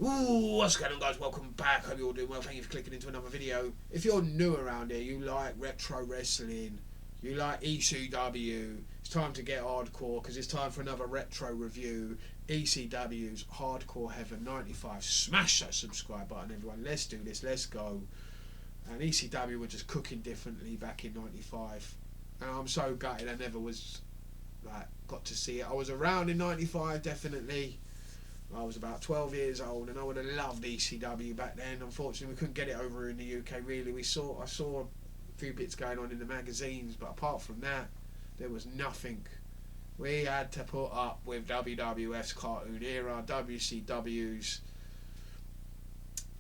Ooh, what's going on, guys? Welcome back. Hope you're all doing well. Thank you for clicking into another video. If you're new around here, you like retro wrestling, you like ECW, it's time to get hardcore because it's time for another retro review. ECW's Hardcore Heaven 95. Smash that subscribe button, everyone. Let's do this. Let's go. And ECW were just cooking differently back in 95. And I'm so gutted I never was got to see it. I was around in 95, definitely. I was about 12 years old and I would have loved ECW back then. Unfortunately, we couldn't get it over in the UK, really. I saw a few bits going on in the magazines, but apart from that, there was nothing. We had to put up with WWF's Cartoon Era, WCW's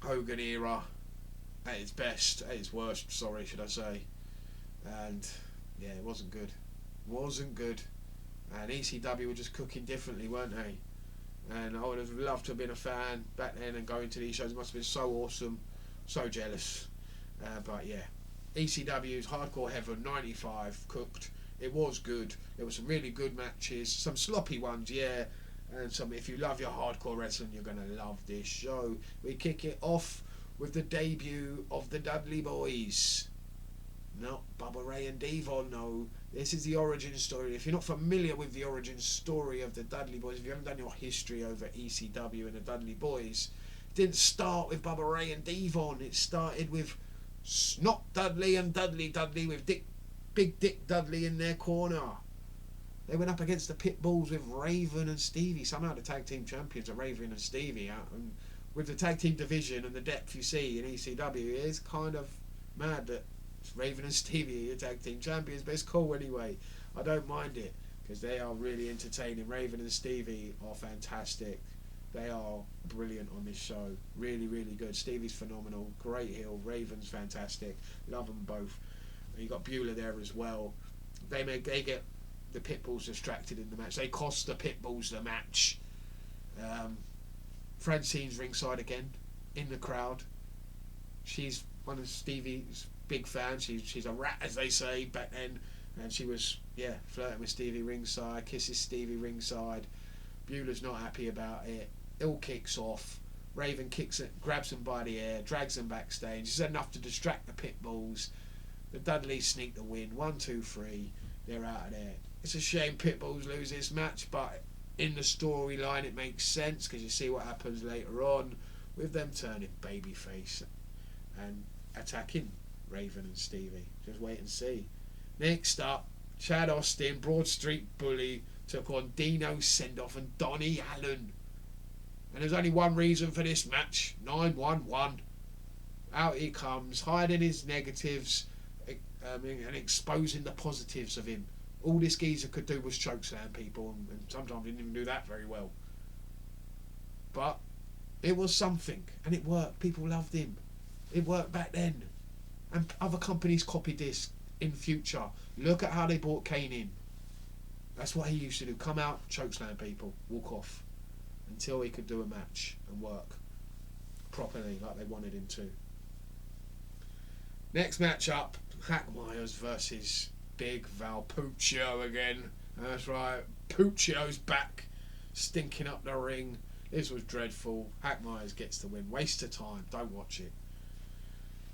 Hogan Era, at its best, at its worst, sorry, should I say. And yeah, it wasn't good. Wasn't good. And ECW were just cooking differently, weren't they? And I would have loved to have been a fan back then and going to these shows. It must have been so awesome, so jealous. But yeah, ECW's Hardcore Heaven 95 cooked. It was good. There were some really good matches, some sloppy ones, yeah, and some. If you love your hardcore wrestling, you're gonna love this show. We kick it off with the debut of the Dudley Boyz. Not Bubba Ray and Devon, no. This is the origin story. If you're not familiar with the origin story of the Dudley Boyz, if you haven't done your history over ECW and the Dudley Boyz, it didn't start with Bubba Ray and Devon. It started with Snot Dudley and Dudley with Big Dick Dudley in their corner. They went up against the Pit Bulls with Raven and Stevie. Somehow the tag team champions are Raven and Stevie. And with the tag team division and the depth you see in ECW, it's kind of mad that Raven and Stevie are your tag team champions, but it's cool anyway. I don't mind it because they are really entertaining. Raven and Stevie are fantastic. They are brilliant on this show. Really, really good. Stevie's phenomenal. Great heel. Raven's fantastic. Love them both. And you got Beulah there as well. They get the Pitbulls distracted in the match. They cost the Pitbulls the match. Francine's ringside again in the crowd. She's one of Stevie's big fan. She's a rat, as they say back then, and she was flirting with Stevie ringside, kisses Stevie ringside. Beulah's not happy about it. It all kicks off. Raven kicks it, grabs him by the hair, drags him backstage. It's enough to distract the Pitbulls. The Dudleys sneak the win. 1, 2, 3. They're out of there. It's a shame Pitbulls lose this match, but in the storyline it makes sense because you see what happens later on with them turning babyface and attacking Raven and Stevie. Just wait and see. Next up, Chad Austin, Broad Street Bully, took on Dino Sendoff and Donnie Allen. And there's only one reason for this match. 911. Out he comes, hiding his negatives and exposing the positives of him. All this geezer could do was chokeslam people, and sometimes he didn't even do that very well. But it was something, and it worked. People loved him. It worked back then. And other companies copied this in future. Look at how they brought Kane in. That's what he used to do. Come out, chokeslam people, walk off. Until he could do a match and work properly like they wanted him to. Next match up, Hack Myers versus Big Val Puccio again. That's right, Puccio's back, stinking up the ring. This was dreadful. Hack Myers gets the win. Waste of time, don't watch it.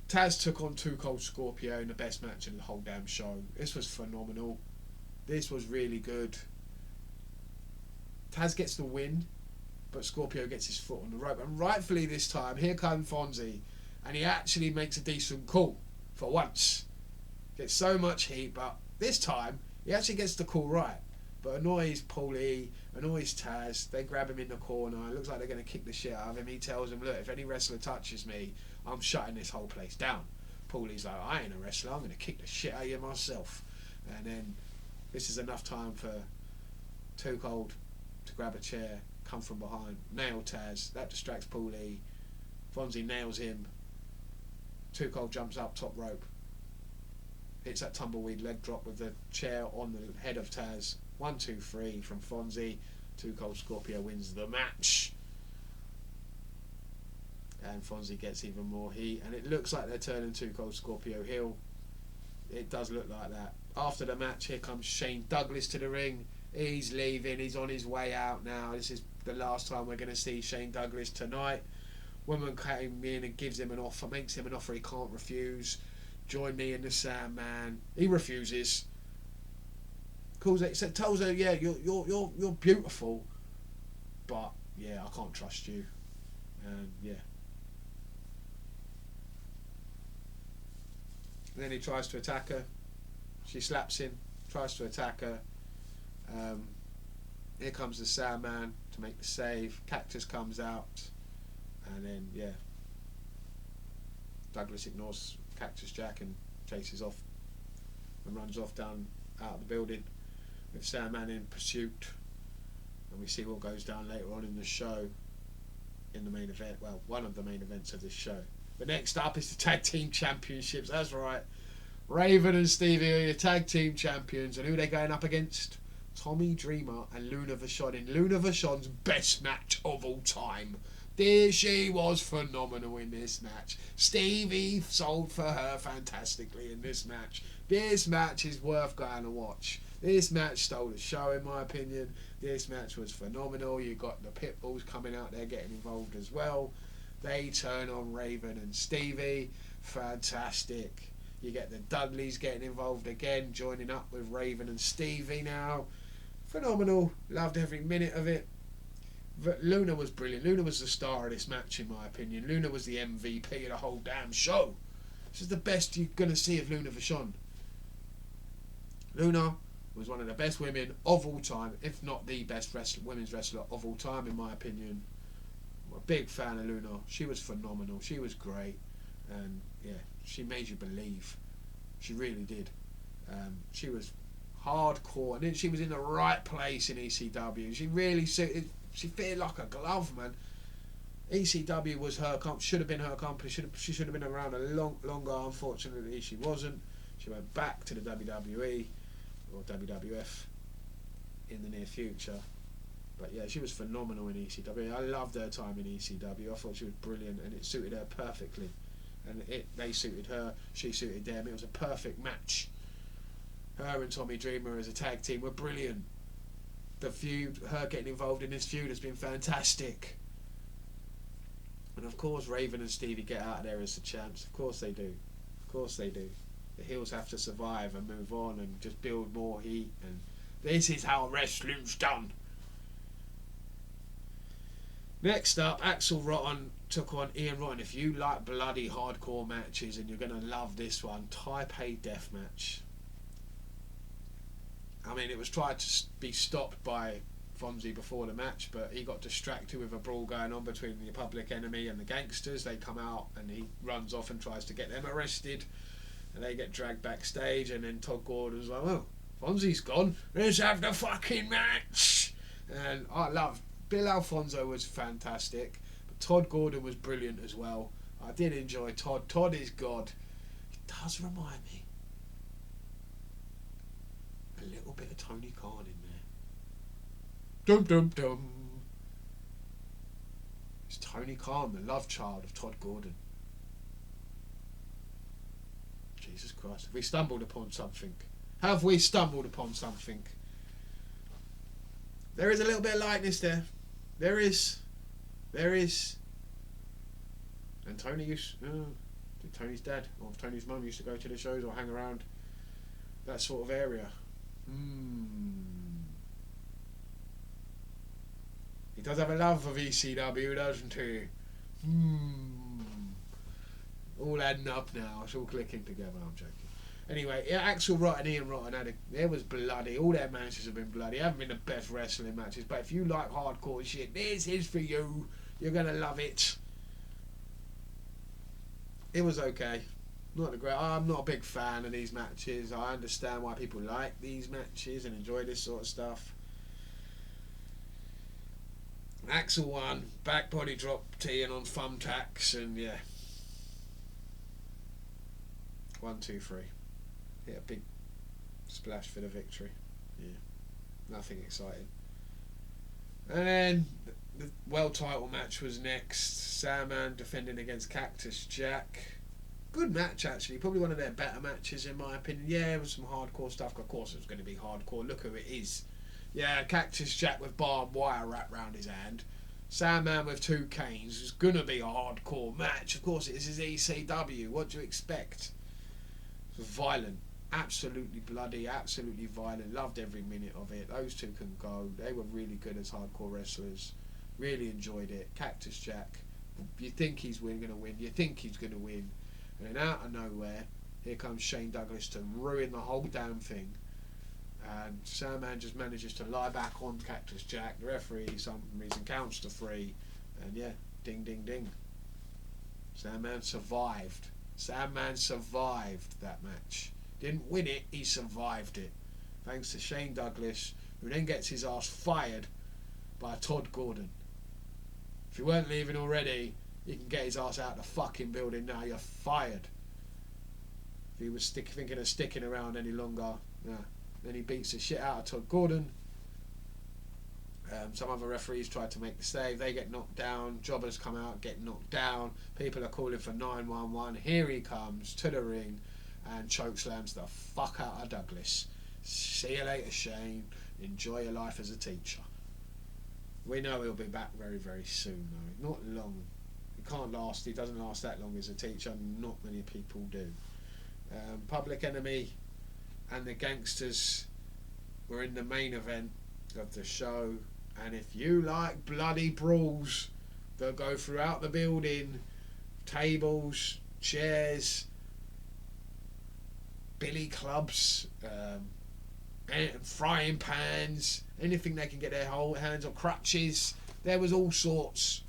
Taz took on Too Cold Scorpio in the best match of the whole damn show. This was phenomenal. This was really good. Taz gets the win, but Scorpio gets his foot on the rope. And rightfully this time, here comes Fonzie, and he actually makes a decent call for once. Gets so much heat, but this time he actually gets the call right. But annoys Paulie, annoys Taz. They grab him in the corner. It looks like they're going to kick the shit out of him. He tells him, look, if any wrestler touches me, I'm shutting this whole place down. Paulie's like, I ain't a wrestler. I'm going to kick the shit out of you myself. And then this is enough time for Too Cold to grab a chair, come from behind, nail Taz. That distracts Paulie. Fonzie nails him. Too Cold jumps up top rope. Hits that tumbleweed leg drop with the chair on the head of Taz. 1, 2, 3 from Fonzie. Too Cold Scorpio wins the match. And Fonzie gets even more heat. And it looks like they're turning Too Cold Scorpio heel. It does look like that. After the match, here comes Shane Douglas to the ring. He's leaving. He's on his way out now. This is the last time we're going to see Shane Douglas tonight. woman came in and gives him an offer, makes him an offer he can't refuse. Join me in the Sandman. He refuses. Calls it, tells her, yeah, you're beautiful, but yeah, I can't trust you. And yeah. And then he tries to attack her. She slaps him, tries to attack her. Here comes the Sandman to make the save. Cactus comes out, and then yeah, Douglas ignores Cactus Jack and chases off and runs off down out of the building with Sandman in pursuit. And we see what goes down later on in the show, in the main event. Well, one of the main events of this show. But next up is the Tag Team Championships. That's right, Raven and Stevie are your Tag Team Champions, and who are they going up against? Tommy Dreamer and Luna Vachon in Luna Vachon's best match of all time. She was phenomenal in this match. Stevie sold for her fantastically in this match. This match is worth going to watch. This match stole the show in my opinion. This match was phenomenal. You got the Pitbulls coming out there getting involved as well. They turn on Raven and Stevie. Fantastic. You get the Dudleys getting involved again, joining up with Raven and Stevie now. Phenomenal. Loved every minute of it. But Luna was brilliant. Luna was the star of this match in my opinion. Luna was the MVP of the whole damn show. This is the best you're going to see of Luna Vachon. Luna was one of the best women of all time, if not the best women's wrestler of all time in my opinion. I'm a big fan of Luna. She was phenomenal. She was great. And yeah, she made you believe. She really did. She was hardcore, and then she was in the right place in ECW. She really suited. She fitted like a glove, man. ECW was her should have been her company. She should have been around a longer. Unfortunately, she wasn't. She went back to the WWE or WWF in the near future. But yeah, she was phenomenal in ECW. I loved her time in ECW. I thought she was brilliant, and it suited her perfectly. And they suited her. She suited them. It was a perfect match. Her and Tommy Dreamer as a tag team were brilliant. The feud, her getting involved in this feud has been fantastic. And of course Raven and Stevie get out of there as the champs. Of course they do. Of course they do. The heels have to survive and move on and just build more heat. And this is how wrestling's done. Next up, Axel Rotten took on Ian Rotten. If you like bloody hardcore matches, and you're going to love this one, Type A Deathmatch. I mean, it was tried to be stopped by Fonzie before the match, but he got distracted with a brawl going on between the Public Enemy and the Gangstas. They come out and he runs off and tries to get them arrested, and they get dragged backstage. And then Todd Gordon's like, "Oh, Fonzie's gone. Let's have the fucking match." And I loved Bill Alfonso was fantastic, but Todd Gordon was brilliant as well. I did enjoy Todd. Todd is God. He does remind me a little bit of Tony Khan in there. Dum dum dum. It's Tony Khan, the love child of Todd Gordon. Jesus Christ, have we stumbled upon something? Have we stumbled upon something? There is a little bit of likeness there. There is. And Tony Tony's dad or Tony's mum used to go to the shows or hang around that sort of area. He does have a love of ECW, doesn't he? All adding up now. It's all clicking together. I'm joking. Anyway, yeah, Axel Rotten, Ian Rotten there was bloody. All their matches have been bloody. They haven't been the best wrestling matches, but if you like hardcore shit, this is for you. You're gonna love it. It was okay. Not the great. I'm not a big fan of these matches. I understand why people like these matches and enjoy this sort of stuff. Axel won, back body drop Ian on thumbtacks, and yeah. 1, 2, 3. Hit a big splash for the victory. Yeah, nothing exciting. And then the world title match was next. Sandman defending against Cactus Jack. Good match actually, probably one of their better matches in my opinion. Yeah, it was some hardcore stuff. Of course it was going to be hardcore. Look who it is. Yeah, Cactus Jack with barbed wire wrapped round his hand. Sandman with 2 canes is gonna be a hardcore match. Of course, it is ECW. What do you expect? It was violent, absolutely bloody, absolutely violent. Loved every minute of it. Those two can go. They were really good as hardcore wrestlers. Really enjoyed it. Cactus Jack. You think he's gonna win. You think he's gonna win, and then out of nowhere, here comes Shane Douglas to ruin the whole damn thing. And Sandman just manages to lie back on Cactus Jack. The referee, for some reason, counts to 3. And yeah, ding, ding, ding. Sandman survived. Sandman survived that match. Didn't win it, he survived it. Thanks to Shane Douglas, who then gets his ass fired by Todd Gordon. If you weren't leaving already, you can get his ass out of the fucking building now. You're fired. If he was thinking of sticking around any longer, nah. Then he beats the shit out of Todd Gordon. Some other referees tried to make the save. They get knocked down. Jobbers come out, get knocked down. People are calling for 911. Here he comes to the ring and chokeslams the fuck out of Douglas. See you later, Shane. Enjoy your life as a teacher. We know he'll be back very, very soon, though. Not long. He can't last. He doesn't last that long as a teacher. Not many people do. Public Enemy and the Gangstas were in the main event of the show, and if you like bloody brawls that go throughout the building, tables, chairs, billy clubs, and frying pans, anything they can get their whole hands on, crutches, there was all sorts,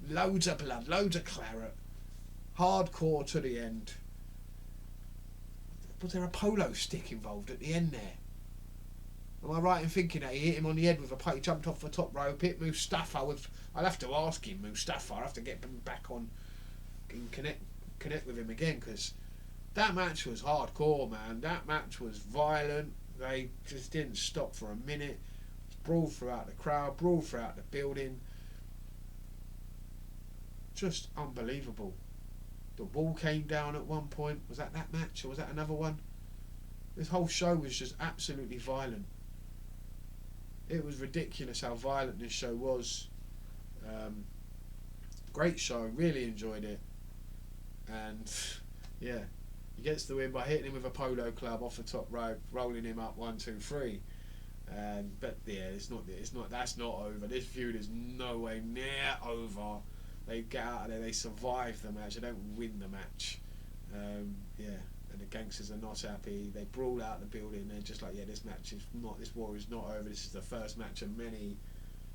loads of blood, loads of claret, hardcore to the end. Was there a polo stick involved at the end there? Am I right in thinking that he hit him on the head with a pole? He jumped off the top rope, hit Mustafa with... I'll have to ask him, Mustafa. I'll have to get him back on and connect with him again, because that match was hardcore, man. That match was violent. They just didn't stop for a minute. Brawl throughout the crowd, brawl throughout the building. Just unbelievable. The wall came down at one point. Was that match, or was that another one? This whole show was just absolutely violent. It was ridiculous how violent this show was. Great show, really enjoyed it. And yeah, he gets the win by hitting him with a polo club off the top rope, rolling him up 1, 2, 3. But yeah, that's not over. This feud is no way near over. They get out of there, they survive the match, they don't win the match. Yeah, and the Gangstas are not happy. They brawl out the building. They're just like, yeah, this war is not over. This is the first match of many,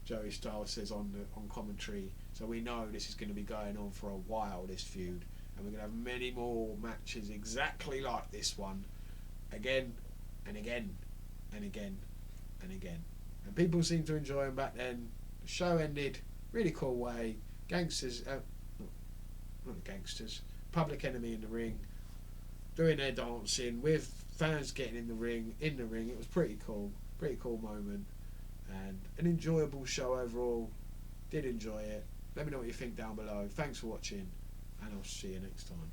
Joey Styles says on commentary. So we know this is going to be going on for a while, this feud, and we're going to have many more matches exactly like this one, again and again and again and again. And people seem to enjoy them back then. The show ended really cool way. Gangstas, not the Gangstas, Public Enemy in the ring, doing their dancing with fans getting in the ring. It was pretty cool moment, and an enjoyable show overall. Did enjoy it. Let me know what you think down below. Thanks for watching, and I'll see you next time.